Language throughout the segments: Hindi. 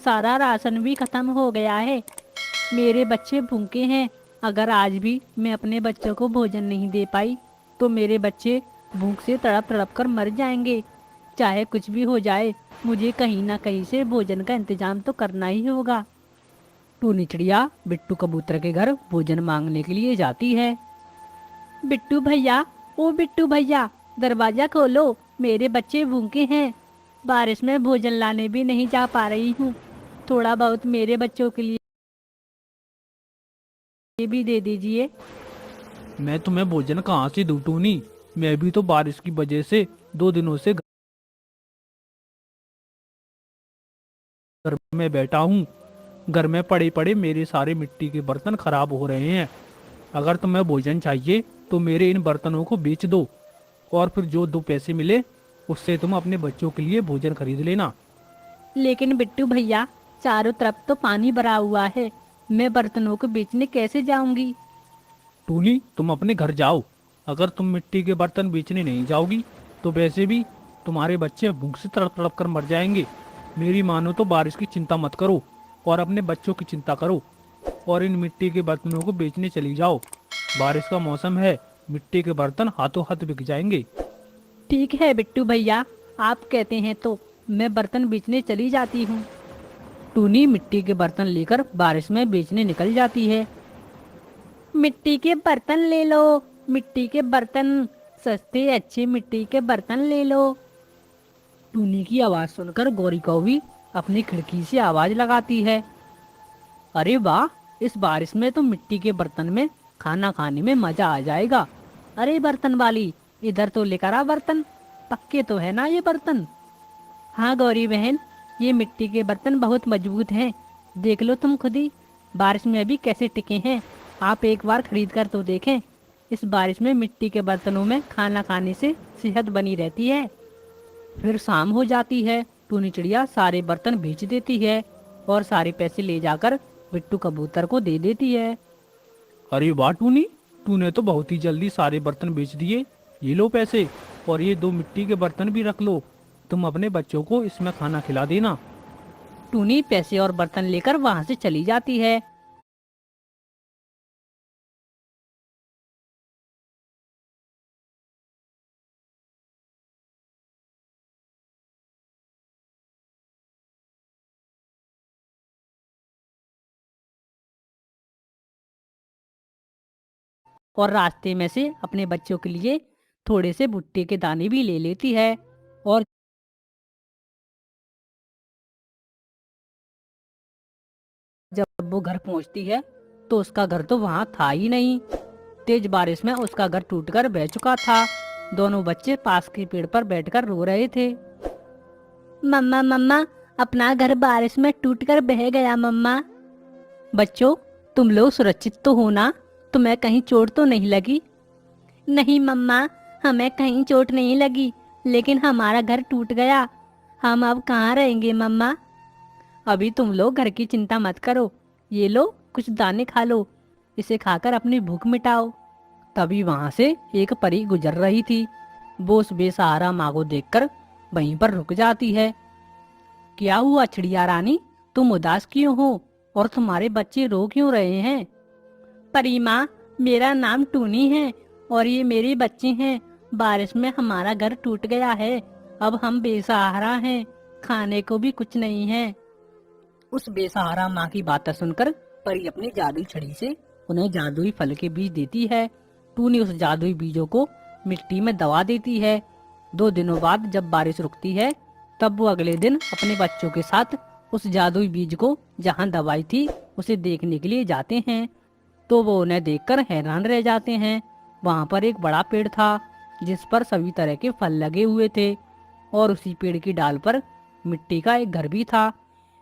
सारा राशन भी खत्म हो गया है। मेरे बच्चे भूखे हैं। अगर आज भी मैं अपने बच्चों को भोजन नहीं दे पाई तो मेरे बच्चे भूख से तड़प तड़प कर मर जाएंगे। चाहे कुछ भी हो जाए, मुझे कहीं ना कहीं से भोजन का इंतजाम तो करना ही होगा। टूनी चिड़िया बिट्टू कबूतर के घर भोजन मांगने के लिए जाती है। बिट्टू भैया, ओ बिट्टू भैया, दरवाजा खोलो, मेरे बच्चे भूखे हैं। बारिश में भोजन लाने भी नहीं जा पा रही हूँ। थोड़ा बहुत मेरे बच्चों के लिए भी दे दीजिए। मैं तुम्हें भोजन कहाँ से दूं टूनी। मैं भी तो बारिश की वजह से 2 दिनों से घर में बैठा हूँ। घर में पड़े पड़े मेरे सारे मिट्टी के बर्तन खराब हो रहे हैं। अगर तुम्हें भोजन चाहिए तो मेरे इन बर्तनों को बेच दो, और फिर जो 2 पैसे मिले उससे तुम अपने बच्चों के लिए भोजन खरीद लेना। लेकिन बिट्टू भैया, चारों तरफ तो पानी भरा हुआ है। मैं बर्तनों को बेचने कैसे जाऊंगी? टूनी, तुम अपने घर जाओ। अगर तुम मिट्टी के बर्तन बेचने नहीं जाओगी तो वैसे भी तुम्हारे बच्चे भूख से तड़प तड़प कर मर जाएंगे। मेरी मानो तो बारिश की चिंता मत करो और अपने बच्चों की चिंता करो, और इन मिट्टी के बर्तनों को बेचने चली जाओ। बारिश का मौसम है, मिट्टी के बर्तन हाथों हाथ बिक जाएंगे। ठीक है बिट्टू भैया, आप कहते हैं तो मैं बर्तन बेचने चली जाती हूँ। टूनी मिट्टी के बर्तन लेकर बारिश में बेचने निकल जाती है। मिट्टी के बर्तन ले लो, मिट्टी के बर्तन, सस्ते अच्छे मिट्टी के बर्तन ले लो। टूनी की आवाज सुनकर गौरी कौवी अपनी खिड़की से आवाज लगाती है। अरे वाह, इस बारिश में तो मिट्टी के बर्तन में खाना खाने में मजा आ जाएगा। अरे बर्तन वाली, इधर तो लेकर आ बर्तन। पक्के तो है ना ये बर्तन? हाँ गौरी बहन, ये मिट्टी के बर्तन बहुत मजबूत हैं। देख लो तुम खुद ही, बारिश में भी कैसे टिके हैं। आप एक बार खरीद कर तो देखें। इस बारिश में मिट्टी के बर्तनों में खाना खाने से सेहत बनी रहती है। फिर शाम हो जाती है। टूनी चिड़िया सारे बर्तन बेच देती है और सारे पैसे ले जाकर बिट्टू कबूतर को दे देती है। अरे वाह टूनी, तूने तो बहुत ही जल्दी सारे बर्तन बेच दिए। ये लो पैसे, और ये 2 मिट्टी के बर्तन भी रख लो। तुम अपने बच्चों को इसमें खाना खिला देना। टूनी पैसे और बर्तन लेकर वहां से चली जाती है। और रास्ते में से अपने बच्चों के लिए थोड़े से भुट्टे के दाने भी ले लेती है। और जब वो घर पहुंचती है तो उसका घर तो वहां था ही नहीं। तेज बारिश में उसका घर टूटकर बह चुका था। दोनों बच्चे पास के पेड़ पर बैठकर रो रहे थे। मम्मा मम्मा, अपना घर बारिश में टूटकर बह गया मम्मा। बच्चों, तुम लोग सुरक्षित तो हो ना? तुम्हें कहीं चोट तो नहीं लगी? नहीं मम्मा, हमें कहीं चोट नहीं लगी, लेकिन हमारा घर टूट गया। हम अब कहाँ रहेंगे मम्मा? अभी तुम लोग घर की चिंता मत करो। ये लो, कुछ दाने खा लो। इसे खाकर अपनी भूख मिटाओ। तभी वहां से एक परी गुजर रही थी। वो उस बेसहारा माँ को देखकर वहीं पर रुक जाती है। क्या हुआ चिड़िया रानी, तुम उदास क्यों हो और तुम्हारे बच्चे रो क्यों रहे हैं? परी माँ, मेरा नाम टूनी है और ये मेरे बच्चे हैं। बारिश में हमारा घर टूट गया है। अब हम बेसहारा हैं, खाने को भी कुछ नहीं है। उस बेसहारा माँ की बातें सुनकर परी अपनी जादुई छड़ी से उन्हें जादुई फल के बीज देती है। टूनी उस जादुई बीजों को मिट्टी में दबा देती है। 2 दिनों बाद जब बारिश रुकती है, तब वो अगले दिन अपने बच्चों के साथ उस जादुई बीज को जहाँ दबाई थी उसे देखने के लिए जाते हैं। तो वो उन्हें देखकर हैरान रह जाते हैं। वहाँ पर एक बड़ा पेड़ था जिस पर सभी तरह के फल लगे हुए थे, और उसी पेड़ की डाल पर मिट्टी का एक घर भी था।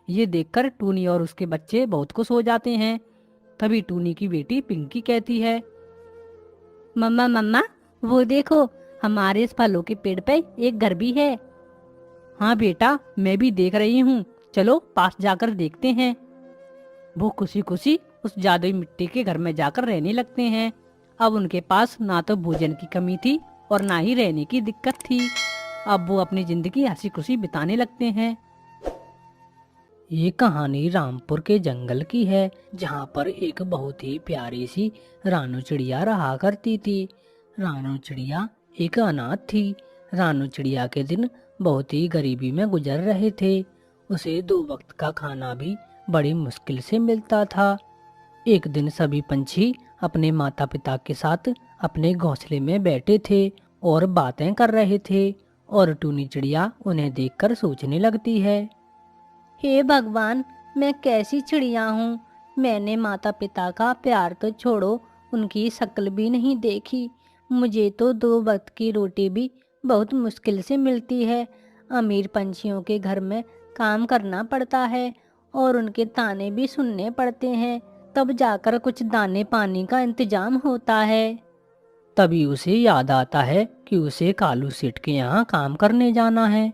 ये देखकर टूनी और उसके बच्चे बहुत खुश हो जाते हैं। तभी टूनी की बेटी पिंकी कहती है, मम्मा मम्मा, वो देखो, हमारे इस फलों के पेड़ पे एक घर भी है। हाँ बेटा, मैं भी देख रही हूँ। चलो पास जाकर देखते हैं। वो खुशी खुशी उस जादुई मिट्टी के घर में जाकर रहने लगते हैं। अब उनके पास ना तो भोजन की कमी थी और ना ही रहने की दिक्कत थी। अब वो अपनी जिंदगी हंसी खुशी बिताने लगते हैं। ये कहानी रामपुर के जंगल की है, जहाँ पर एक बहुत ही प्यारी सी रानू चिड़िया रहा करती थी। रानू चिड़िया एक अनाथ थी। रानू चिड़िया के दिन बहुत ही गरीबी में गुजर रहे थे। उसे 2 वक्त का खाना भी बड़ी मुश्किल से मिलता था। एक दिन सभी पंछी अपने माता पिता के साथ अपने घोंसले में बैठे थे और बातें कर रहे थे, और टूनी चिड़िया उन्हें देखकर सोचने लगती है, हे भगवान, मैं कैसी चिड़िया हूँ। मैंने माता पिता का प्यार तो छोड़ो, उनकी शक्ल भी नहीं देखी। मुझे तो 2 वक्त की रोटी भी बहुत मुश्किल से मिलती है। अमीर पंछियों के घर में काम करना पड़ता है और उनके ताने भी सुनने पड़ते हैं, तब जाकर कुछ दाने पानी का इंतजाम होता है। तभी उसे याद आता है कि उसे कालू सेठ के यहाँ काम करने जाना है।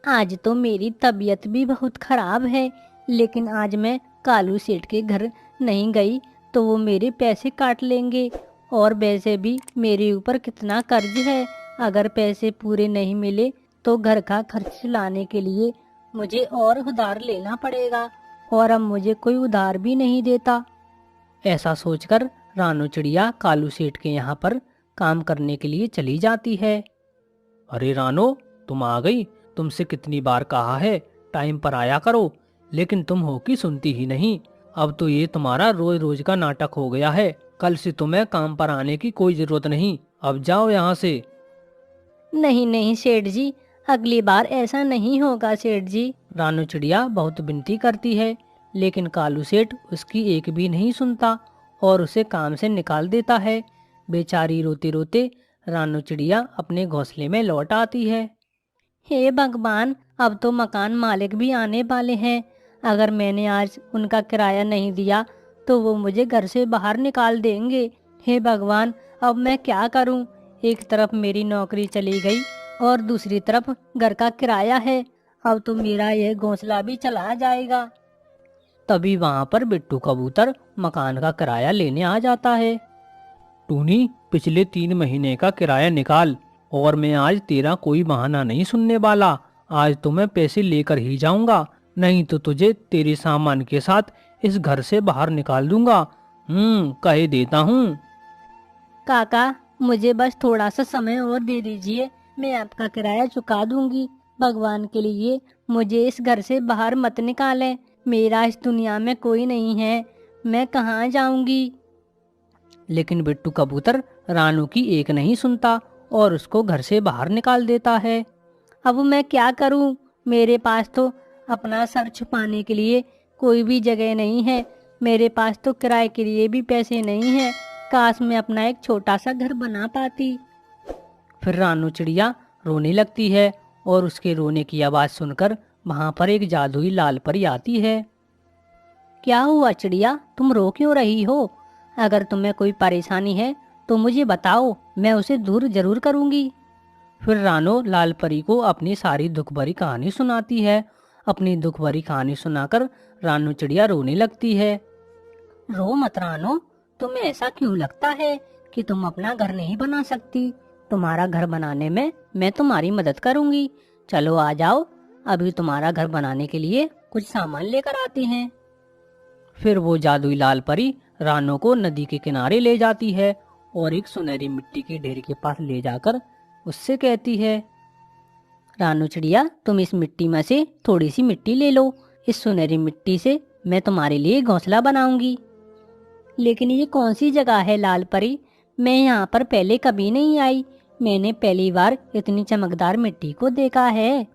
आज तो मेरी तबीयत भी बहुत खराब है, लेकिन आज मैं कालू सेठ के घर नहीं गई तो वो मेरे पैसे काट लेंगे, और वैसे भी मेरे ऊपर कितना कर्ज है। अगर पैसे पूरे नहीं मिले तो घर का खर्च चलाने के लिए मुझे और उधार लेना पड़ेगा, और अब मुझे कोई उधार भी नहीं देता। ऐसा सोचकर रानू चिड़िया कालू सेठ के यहाँ पर काम करने के लिए चली जाती है। अरे रानो, तुम आ गई। तुमसे कितनी बार कहा है टाइम पर आया करो, लेकिन तुम हो कि सुनती ही नहीं। अब तो ये तुम्हारा रोज रोज का नाटक हो गया है। कल से तुम्हें काम पर आने की कोई जरूरत नहीं। अब जाओ यहाँ से। नहीं नहीं सेठ जी, अगली बार ऐसा नहीं होगा सेठ जी। रानू चिड़िया बहुत विनती करती है, लेकिन कालू सेठ उसकी एक भी नहीं सुनता और उसे काम से निकाल देता है। बेचारी रोते रोते रानू चिड़िया अपने घोंसले में लौट आती है। हे भगवान, अब तो मकान मालिक भी आने वाले हैं। अगर मैंने आज उनका किराया नहीं दिया तो वो मुझे घर से बाहर निकाल देंगे। हे भगवान, अब मैं क्या करूं? एक तरफ मेरी नौकरी चली गई और दूसरी तरफ घर का किराया है। अब तो मेरा यह घोंसला भी चला जाएगा। तभी वहां पर बिट्टू कबूतर मकान का किराया लेने आ जाता है। टूनी, पिछले 3 महीने का किराया निकाल, और मैं आज तेरा कोई बहाना नहीं सुनने वाला। आज तो मैं पैसे लेकर ही जाऊंगा, नहीं तो तुझे तेरे सामान के साथ इस घर से बाहर निकाल दूंगा। कह देता हूँ। काका, मुझे बस थोड़ा सा समय और दे दीजिए, मैं आपका किराया चुका दूंगी। भगवान के लिए मुझे इस घर से बाहर मत निकालें। मेरा इस दुनिया में कोई नहीं है, मैं कहाँ जाऊंगी। लेकिन बिट्टू कबूतर रानू की एक नहीं सुनता और उसको घर से बाहर निकाल देता है। अब मैं क्या करूं? मेरे पास तो अपना सर छुपाने के लिए कोई भी जगह नहीं है। मेरे पास तो किराए के लिए भी पैसे नहीं हैं। काश मैं अपना एक छोटा सा घर बना पाती। फिर रानू चिड़िया रोने लगती है, और उसके रोने की आवाज़ सुनकर वहाँ पर एक जादुई लाल परी आती है। क्या हुआ चिड़िया, तुम रो क्यों रही हो? अगर तुम्हें कोई परेशानी है तो मुझे बताओ, मैं उसे दूर जरूर करूंगी। फिर रानो लाल परी को अपनी सारी दुख भरी कहानी सुनाती है। अपनी दुख भरी कहानी सुनाकर रानू चिड़िया रोने लगती है। रो मत रानो, तुम्हें ऐसा क्यों लगता है कि तुम अपना घर नहीं बना सकती? तुम्हारा घर बनाने में मैं तुम्हारी मदद करूंगी। चलो आ जाओ, अभी तुम्हारा घर बनाने के लिए कुछ सामान लेकर आती हैं। फिर वो जादुई लाल परी रानो को नदी के किनारे ले जाती है और एक सुनहरी मिट्टी के ढेर के पास ले जाकर उससे कहती है, रानू चिड़िया, तुम इस मिट्टी में से थोड़ी सी मिट्टी ले लो। इस सुनहरी मिट्टी से मैं तुम्हारे लिए घोंसला बनाऊंगी। लेकिन ये कौन सी जगह है लाल परी? मैं यहाँ पर पहले कभी नहीं आई। मैंने पहली बार इतनी चमकदार मिट्टी को देखा है।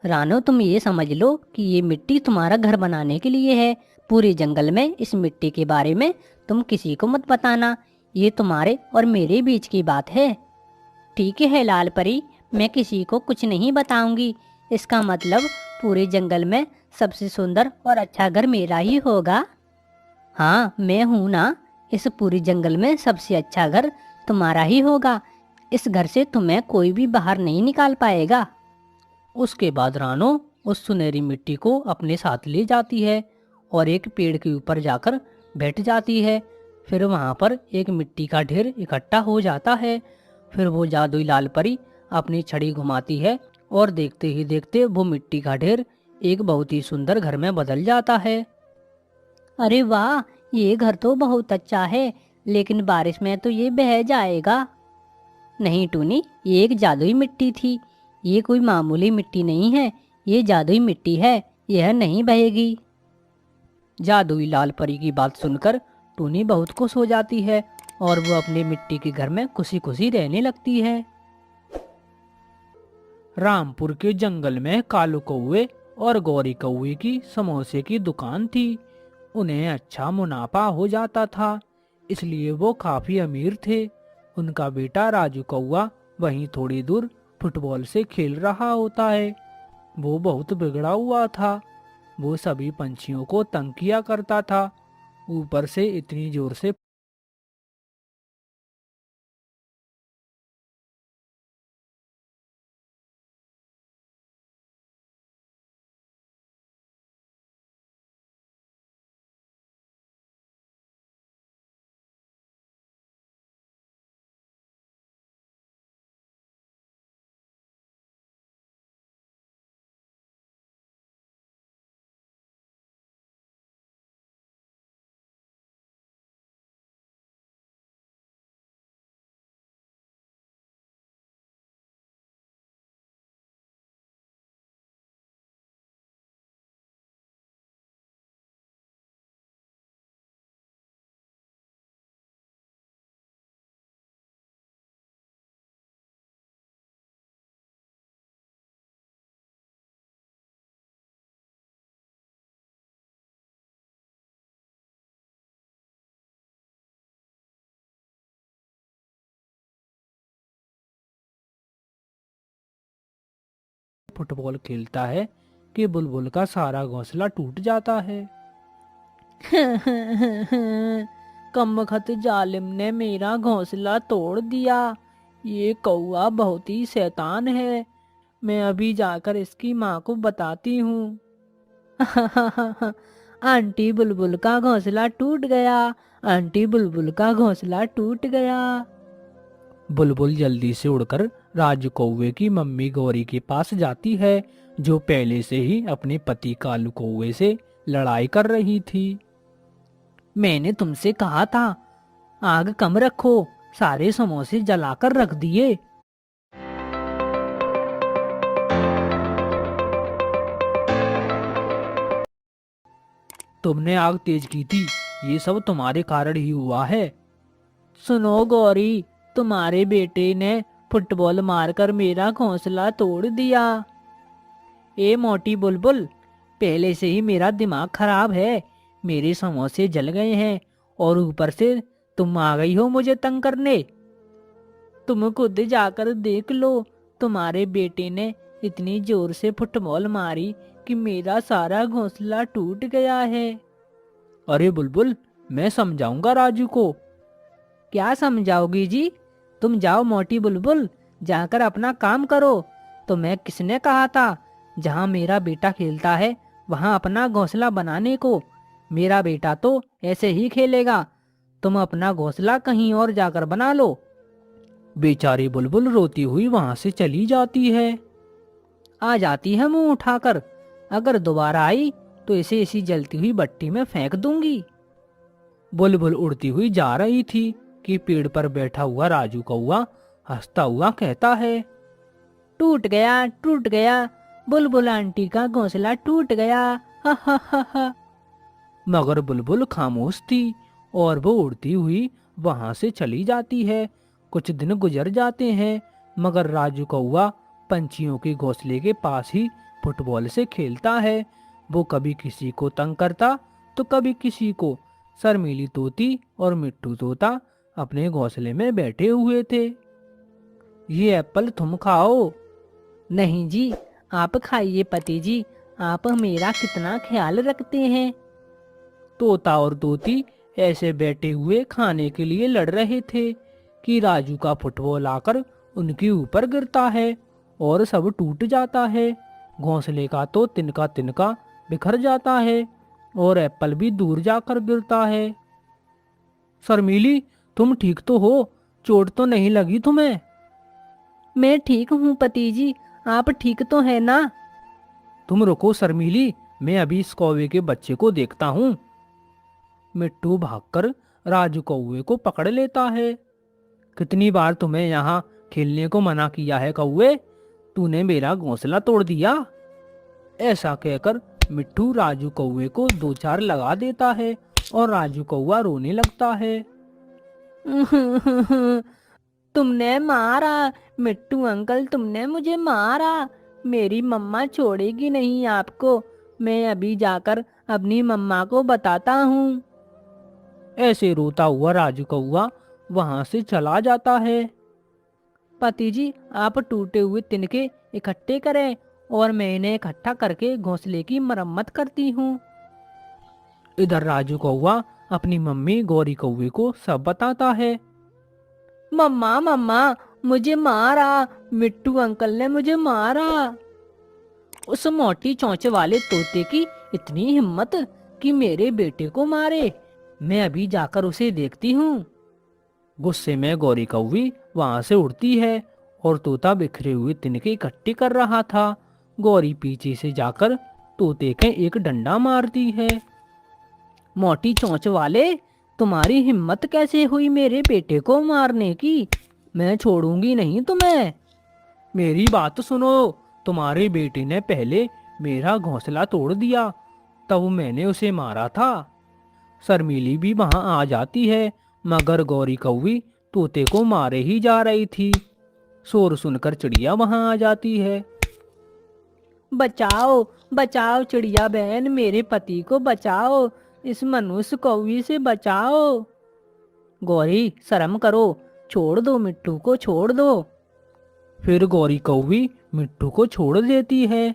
रानो, तुम ये समझ लो कि ये मिट्टी तुम्हारा घर बनाने के लिए है। पूरे जंगल में इस मिट्टी के बारे में तुम किसी को मत बताना। ये तुम्हारे और मेरे बीच की बात है। ठीक है लाल परी, मैं किसी को कुछ नहीं बताऊंगी। इसका मतलब पूरे जंगल में सबसे सुंदर और अच्छा घर मेरा ही होगा। हाँ, मैं हूँ ना। इस पूरे जंगल में सबसे अच्छा घर तुम्हारा ही होगा। इस घर से तुम्हें कोई भी बाहर नहीं निकाल पाएगा। उसके बाद रानो उस सुनहरी मिट्टी को अपने साथ ले जाती है और एक पेड़ के ऊपर जाकर बैठ जाती है। फिर वहाँ पर एक मिट्टी का ढेर इकट्ठा हो जाता है। फिर वो जादुई लाल परी अपनी छड़ी घुमाती है और देखते ही देखते वो मिट्टी का ढेर एक बहुत ही सुंदर घर में बदल जाता है। अरे वाह, ये घर तो बहुत अच्छा है, लेकिन बारिश में तो ये बह जाएगा। नहीं टूनी, ये एक जादुई मिट्टी थी। ये कोई मामूली मिट्टी नहीं है, ये जादुई मिट्टी है, यह नहीं बहेगी। जादुई लाल परी की बात सुनकर टूनी बहुत खुश हो जाती है और वो अपने मिट्टी के घर में खुशी खुशी रहने लगती है। रामपुर के जंगल में कालू कौवे और गौरी कौवे की समोसे की दुकान थी। उन्हें अच्छा मुनाफा हो जाता था, इसलिए वो काफी अमीर थे। उनका बेटा राजू कौवा वहीं थोड़ी दूर फुटबॉल से खेल रहा होता है। वो बहुत बिगड़ा हुआ था। वो सभी पंछियों को तंग किया करता था, ऊपर से इतनी जोर से फुटबॉल खेलता है कि बुलबुल का सारा घोंसला टूट जाता है। कमबख्त जालिम ने मेरा घोंसला तोड़ दिया। ये कौवा बहुत ही शैतान है। मैं अभी जाकर इसकी माँ को बताती हूँ। आंटी बुलबुल का घोंसला टूट गया। आंटी बुलबुल का घोंसला टूट गया। बुलबुल जल्दी से उड़कर राजू कौवे की मम्मी गौरी के पास जाती है, जो पहले से ही अपने पति कालू कौवे से लड़ाई कर रही थी। मैंने तुमसे कहा था आग कम रखो, सारे समोसे जलाकर रख दिए। तुमने आग तेज की थी, ये सब तुम्हारे कारण ही हुआ है। सुनो गौरी, तुम्हारे बेटे ने फुटबॉल मारकर मेरा घोंसला तोड़ दिया। ए मोटी बुलबुल, पहले से ही मेरा दिमाग खराब है। मेरे समोसे जल गए हैं और ऊपर से तुम आ गई हो मुझे तंग करने। तुम खुद जाकर देख लो, तुम्हारे बेटे ने इतनी जोर से फुटबॉल मारी कि मेरा सारा घोंसला टूट गया है। अरे बुलबुल, मैं समझाऊंगा राजू को। क्या समझाओगी जी? तुम जाओ मोटी बुलबुल, जाकर अपना काम करो। तो मैं किसने कहा था जहाँ मेरा बेटा खेलता है वहाँ अपना घोंसला बनाने को? मेरा बेटा तो ऐसे ही खेलेगा। तुम अपना घोंसला कहीं और जाकर बना लो। बेचारी बुलबुल रोती हुई वहां से चली जाती है। आ जाती है मुंह उठाकर। अगर दोबारा आई तो इसे इसी जलती हुई भट्टी में फेंक दूंगी। बुलबुल उड़ती हुई जा रही थी कि पेड़ पर बैठा हुआ राजू कौवा हंसता हुआ कहता है, टूट गया, टूट गया, बुलबुल आंटी का घोंसला टूट गया। हा हा हा हा। मगर बुलबुल खामोश थी और वो उड़ती हुई वहां से चली जाती है। कुछ दिन गुजर जाते हैं, मगर राजू कौवा पंछियों के घोंसले के पास ही फुटबॉल से खेलता है। वो कभी किसी को तंग करता तो कभी किसी को। शर्मीली तोती और मिट्टू तोता अपने घोंसले में बैठे हुए थे। ये एप्पल तुम खाओ। नहीं जी, आप खाइए पति जी, आप मेरा कितना ख्याल रखते हैं। तोता और तोती ऐसे बैठे हुए खाने के लिए लड़ रहे थे कि राजू का फुटबॉल आकर उनके ऊपर गिरता है और सब टूट जाता है। घोंसले का तो तिनका तिनका बिखर जाता है और एप्पल भी दूर जाकर गिरता है। शर्मीली, तुम ठीक तो हो? चोट तो नहीं लगी तुम्हें? मैं ठीक हूँ पति जी, आप ठीक तो है ना? तुम रुको शर्मीली, मैं अभी इस कौवे के बच्चे को देखता हूँ। मिट्टू भागकर राजू कौवे को पकड़ लेता है। कितनी बार तुम्हें यहाँ खेलने को मना किया है कौवे, तूने मेरा घोंसला तोड़ दिया। ऐसा कहकर मिट्टू राजू कौवे को दो चार लगा देता है और राजू कौवा रोने लगता है। तुमने मारा मिट्टू अंकल, तुमने मुझे मारा। मेरी मम्मा छोड़ेगी नहीं आपको। मैं अभी जाकर अपनी मम्मा को बताता हूँ। ऐसे रोता हुआ राजू कौवा वहां से चला जाता है। पति जी, आप टूटे हुए तिनके इकट्ठे करें और मैं इन्हें इकट्ठा करके घोंसले की मरम्मत करती हूँ। इधर राजू कौवा अपनी मम्मी गौरी कौवे को सब बताता है। मम्मा मम्मा, मुझे मारा, मिट्टू अंकल ने मुझे मारा। उस मोटी चोंच वाले तोते की इतनी हिम्मत कि मेरे बेटे को मारे। मैं अभी जाकर उसे देखती हूँ। गुस्से में गौरी कौवी वहां से उड़ती है और तोता बिखरे हुए तिनके इकट्ठे कर रहा था। गौरी पीछे से जाकर तोते के एक डंडा मारती है। मोटी चोंच वाले, तुम्हारी हिम्मत कैसे हुई मेरे बेटे को मारने की? मैं छोड़ूंगी नहीं तुम्हें। मेरी बात सुनो, तुम्हारे बेटे ने पहले मेरा घोंसला तोड़ दिया, तब मैंने उसे मारा था। शर्मीली भी वहां आ जाती है, मगर गौरी कौवी तोते को मारे ही जा रही थी। शोर सुनकर चिड़िया वहां आ जाती है। बचाओ बचाओ चिड़िया बहन, मेरे पति को बचाओ, इस मनुष्य कौवी से बचाओ। गौरी, शर्म करो, छोड़ दो मिट्टू को, छोड़ दो। फिर गौरी कौवी मिट्टू को छोड़ देती है।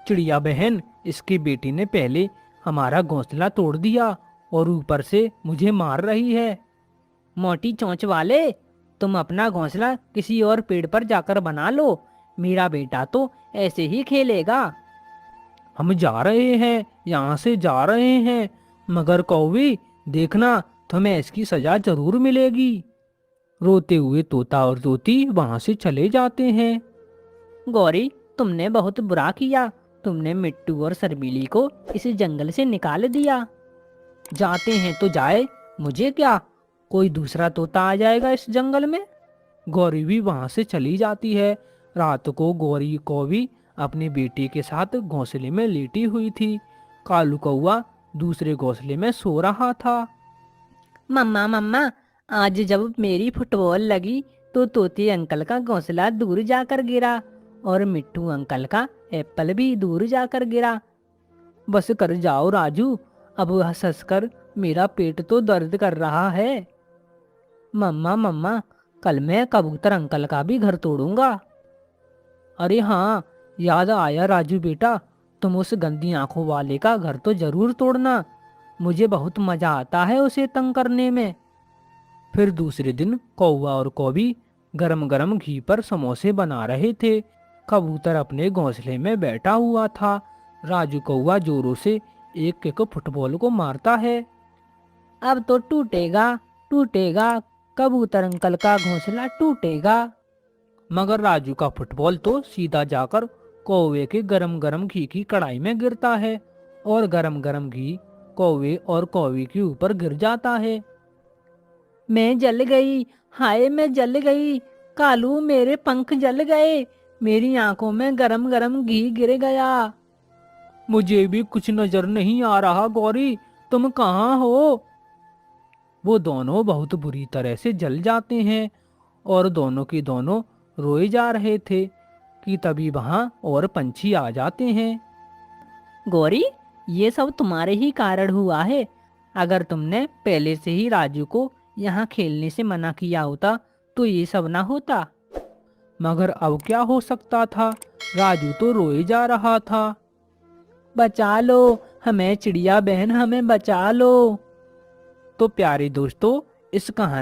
चिड़िया बहन, इसके बेटी ने पहले हमारा घोंसला तोड़ दिया और ऊपर से मुझे मार रही है। मोटी चोंच वाले, तुम अपना घोंसला किसी और पेड़ पर जाकर बना लो। मेरा बेटा तो ऐसे ही खेलेगा। हम जा रहे हैं, यहाँ से जा रहे हैं, मगर कौवी देखना, तुम्हें इसकी सजा जरूर मिलेगी। रोते हुए तोता और तोती वहां से चले जाते हैं। गौरी, तुमने बहुत बुरा किया। तुमने मिट्टू और शर्मीली को इस जंगल से निकाल दिया। जाते हैं तो जाए, मुझे क्या, कोई दूसरा तोता आ जाएगा इस जंगल में। गौरी भी वहां से चली जाती है। रात को गौरी कौवी अपने बेटे के साथ घोंसले में लेटी हुई थी। कालू कौवा दूसरे घोंसले में सो रहा था। मम्मा मम्मा, आज जब मेरी फुटबॉल लगी तो तोते अंकल का घोंसला दूर जाकर गिरा और मिट्टू अंकल का एप्पल भी दूर जाकर गिरा। बस कर जाओ राजू, अब हंस हंस कर मेरा पेट तो दर्द कर रहा है। मम्मा मम्मा, कल मैं कबूतर अंकल का भी घर तोड़ूंगा। अरे हाँ, याद आया राजू बेटा, तुम उस गंदी आंखों वाले का घर तो जरूर तोड़ना। मुझे बहुत मजा आता है उसे तंग करने में। फिर दूसरे दिन कौवा और कौवी गरम गरम घी पर समोसे बना रहे थे। कबूतर अपने घोंसले में बैठा हुआ था। राजू कौवा जोरों से एक किक फुटबॉल को मारता है। अब तो टूटेगा टूटेगा, कबूतर अंकल का घोंसला टूटेगा। मगर राजू का फुटबॉल तो सीधा जाकर कौवे के गरम गरम घी की कढ़ाई में गिरता है और गरम गरम घी कौवे और कौवी के ऊपर गिर जाता है। मैं जल गई, हाय मैं जल गई। कालू, मेरे पंख जल गए, मेरी आंखों में गरम गरम घी गिर गया। मुझे भी कुछ नजर नहीं आ रहा गौरी, तुम कहाँ हो? वो दोनों बहुत बुरी तरह से जल जाते हैं और दोनों की दोनों रोए जा रहे थे कि तभी वहां और पंछी आ जाते हैं। गौरी, ये सब तुम्हारे ही कारण हुआ है। अगर तुमने पहले से ही राजू को यहाँ खेलने से मना किया होता तो ये सब ना होता। मगर अब क्या हो सकता था, राजू तो रोए जा रहा था। बचा लो हमें चिड़िया बहन, हमें बचा लो। तो प्यारे दोस्तों, इस कहानी